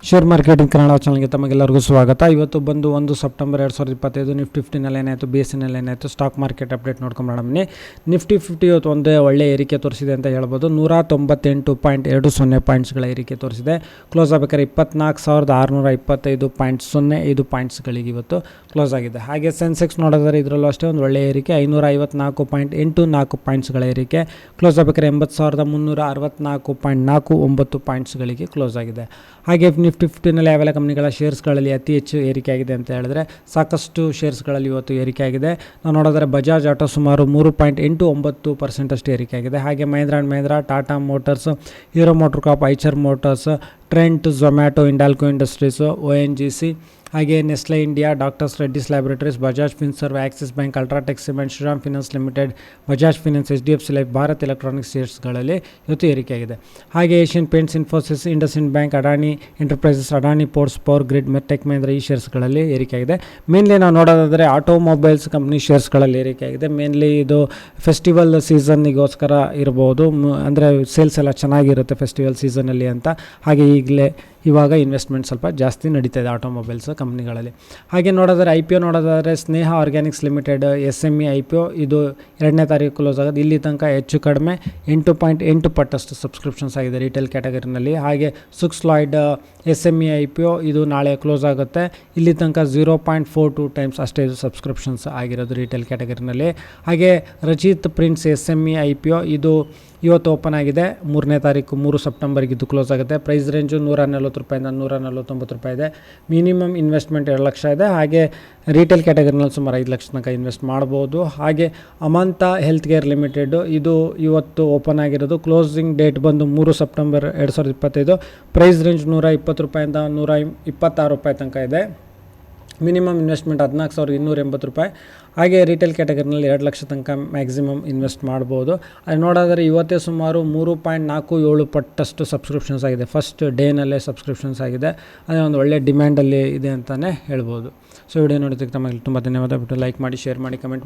Share marketing Kannada ಚಾನಲ್ಗೆ ತಮಗೆಲ್ಲರಿಗೂ ಸ್ವಾಗತ. ಇವತ್ತು ಬಂದು 1 ಸೆಪ್ಟೆಂಬರ್ 2025 ನಿಫ್ಟಿ 50ನಲ್ಲಿ ಏನಾಯಿತು, BSEನಲ್ಲಿ ಏನಾಯಿತು, ಸ್ಟಾಕ್ ಮಾರ್ಕೆಟ್ ಅಪ್ಡೇಟ್ ನೋಡ್ಕೊಂಬೋಣ. ನಿಫ್ಟಿ 50 ಇವತ್ತು ಒಂದೇ ಒಳ್ಳೆ ಏರಿಕೆ ತೋರಿಸಿದೆ ಅಂತ ಹೇಳ್ಬೋದು. 198.20 ಪಾಯಿಂಟ್ಸ್ಗಳ ಏರಿಕೆ ತೋರಿಸಿದೆ. ಕ್ಲೋಸ್ ಆಗಬೇಕಾದ್ರೆ 24,625.05 ಪಾಯಿಂಟ್ಸ್ಗಳಿಗೆ ಇವತ್ತು ಕ್ಲೋಸ್ ಆಗಿದೆ. ಹಾಗೆ ಸೆನ್ಸೆಕ್ಸ್ ನೋಡಿದರೆ ಇದರಲ್ಲೂ ಅಷ್ಟೇ ಒಂದು ಒಳ್ಳೆಯ ಏರಿಕೆ, 554.84 ಪಾಯಿಂಟ್ಸ್ಗಳ ಏರಿಕೆ. ಕ್ಲೋಸ್ ಆಗಬೇಕಾದ್ರೆ 80,364.49 ಪಾಯಿಂಟ್ಸ್ಗಳಿಗೆ ಕ್ಲೋಸ್ ಆಗಿದೆ. ಹಾಗೆ ನಿಫ್ಟಿ 50ನಲ್ಲಿ ಯಾವೆಲ್ಲ ಕಂಪ್ನಿಗಳ ಶೇರ್ಸ್ಗಳಲ್ಲಿ ಅತಿ ಹೆಚ್ಚು ಏರಿಕೆ ಆಗಿದೆ ಅಂತ ಹೇಳಿದ್ರೆ ಸಾಕಷ್ಟು ಶೇರ್ಸ್ಗಳಲ್ಲಿ ಇವತ್ತು ಏರಿಕೆ ಆಗಿದೆ. ನಾವು ನೋಡಿದ್ರೆ ಬಜಾಜ್ ಆಟೋ ಸುಮಾರು 3.89% ಅಷ್ಟು ಏರಿಕೆ ಆಗಿದೆ. ಹಾಗೆ Mahindra and Mahindra, Tata Motors, Hero Motor Corp, Eicher Motors, Trent, Zomato, Hindalco Industries, ONGC, ಹಾಗೆ Nestle India, Doctors Reddy's Laboratories, Bajaj Finserv, Axis Bank, UltraTech Cement, Shriram Finance Limited, Bajaj Finance, HDFC Life, Bharat Electronics ಶೇರ್ಸ್ಗಳಲ್ಲಿ ಇವತ್ತು ಏರಿಕೆಯಾಗಿದೆ. ಹಾಗೆ Asian Paints, Infosys, IndusInd Bank, Adani Enterprises, Adani Ports, Power Grid, Tech Mahindra ಈ ಶೇರ್ಸ್ಗಳಲ್ಲಿ ಏರಿಕೆಯಾಗಿದೆ. Mainly ನಾವು ನೋಡೋದಾದರೆ ಆಟೋಮೊಬೈಲ್ಸ್ ಕಂಪ್ನಿ ಶೇರ್ಸ್ಗಳಲ್ಲಿ ಏರಿಕೆಯಾಗಿದೆ. ಮೇನ್ಲಿ ಇದು ಫೆಸ್ಟಿವಲ್ ಸೀಸನ್ನಿಗೋಸ್ಕರ ಇರ್ಬೋದು, ಅಂದರೆ ಸೇಲ್ಸ್ ಎಲ್ಲ ಚೆನ್ನಾಗಿರುತ್ತೆ ಫೆಸ್ಟಿವಲ್ ಸೀಸನಲ್ಲಿ ಅಂತ. ಹಾಗೆ ಇವಾಗ ಇನ್ವೆಸ್ಟ್ಮೆಂಟ್ ಸ್ವಲ್ಪ ಜಾಸ್ತಿ ನಡೀತಾ ಇದೆ ಆಟೋಮೊಬೈಲ್ಸ್ ಕಂಪ್ನಿಗಳಲ್ಲಿ. ಹಾಗೆ ನೋಡೋದಾದ್ರೆ IPO ನೋಡೋದಾದರೆ ಸ್ನೇಹ ಆರ್ಗ್ಯಾನಿಕ್ಸ್ ಲಿಮಿಟೆಡ್ SME IPO ಇದು 2ನೇ ತಾರೀಕು ಕ್ಲೋಸ್ ಆಗೋದು. ಇಲ್ಲಿ ತನಕ ಹೆಚ್ಚು ಕಡಿಮೆ 8.8 ಪಟ್ಟಷ್ಟು ಸಬ್ಸ್ಕ್ರಿಪ್ಷನ್ಸ್ ಆಗಿದೆ ರಿಟೇಲ್ ಕ್ಯಾಟಗರಿನಲ್ಲಿ. ಹಾಗೆ ಸುಕ್ಸ್ ಲಾಯ್ಡ್ SME IPO ಇದು ನಾಳೆ ಕ್ಲೋಸ್ ಆಗುತ್ತೆ. ಇಲ್ಲಿ ತನಕ 0.42 ಟೈಮ್ಸ್ ಅಷ್ಟೇ ಇದು ಸಬ್ಸ್ಕ್ರಿಪ್ಷನ್ಸ್ ಆಗಿರೋದು ರಿಟೇಲ್ ಕ್ಯಾಟಗರಿನಲ್ಲಿ. ಹಾಗೆ ರಚಿತ್ ಪ್ರಿಂಟ್ಸ್ SME IPO ಇದು ಇವತ್ತು ಓಪನ್ ಆಗಿದೆ. 3ನೇ ತಾರೀಕು 3 ಸೆಪ್ಟೆಂಬರ್ಗೆ ಇದು ಕ್ಲೋಸ್ ಆಗುತ್ತೆ. ಪ್ರೈಸ್ ರೇಂಜು 140 ರೂಪಾಯಿಂದ 149 ರೂಪಾಯಿ ಇದೆ. ಮಿನಿಮಮ್ ಇನ್ವೆಸ್ಟ್ಮೆಂಟ್ 2 ಲಕ್ಷ ಇದೆ. ಹಾಗೆ ರಿಟೇಲ್ ಕ್ಯಾಟಗರಿನಲ್ಲಿ ಸುಮಾರು 5 ಲಕ್ಷ ತನಕ ಇನ್ವೆಸ್ಟ್ ಮಾಡ್ಬೋದು. ಹಾಗೆ ಅಮಂತ ಹೆಲ್ತ್ ಕೇರ್ ಲಿಮಿಟೆಡ್ ಇದು ಇವತ್ತು ಓಪನ್ ಆಗಿರೋದು. ಕ್ಲೋಸಿಂಗ್ ಡೇಟ್ ಬಂದು 3 ಸೆಪ್ಟೆಂಬರ್ 2025. ಪ್ರೈಸ್ ರೇಂಜ್ 120 ರೂಪಾಯಿಂದ 126 ರೂಪಾಯಿ ತನಕ ಇದೆ. ಮಿನಿಮಮ್ ಇನ್ವೆಸ್ಟ್ಮೆಂಟ್ 14,280 ರೂಪಾಯಿ. ಹಾಗೆ ರಿಟೇಲ್ ಕ್ಯಾಟಗರಿನಲ್ಲಿ 2 ಲಕ್ಷ ತನಕ ಮ್ಯಾಕ್ಸಿಮಮ್ ಇನ್ವೆಸ್ಟ್ ಮಾಡ್ಬೋದು. ಅದು ನೋಡೋದಾದರೆ ಇವತ್ತೇ ಸುಮಾರು 3.47 ಪಟ್ಟಷ್ಟು ಸಬ್ಸ್ಕ್ರಿಪ್ಷನ್ಸ್ ಆಗಿದೆ. ಫಸ್ಟ್ ಡೇನಲ್ಲೇ ಸಬ್ಸ್ಕ್ರಿಪ್ಷನ್ಸ್ ಆಗಿದೆ. ಅದೇ ಒಂದು ಒಳ್ಳೆ ಡಿಮ್ಯಾಂಡಲ್ಲಿ ಇದೆ ಅಂತಲೇ ಹೇಳ್ಬೋದು. ಸೊ ವಿಡಿಯೋ ನೋಡೋದಕ್ಕೆ ತಮಗೆ ತುಂಬ ಧನ್ಯವಾದ. ಬಿಟ್ಟು ಲೈಕ್ ಮಾಡಿ, ಶೇರ್ ಮಾಡಿ, ಕಮೆಂಟ್ ಮಾಡಿ.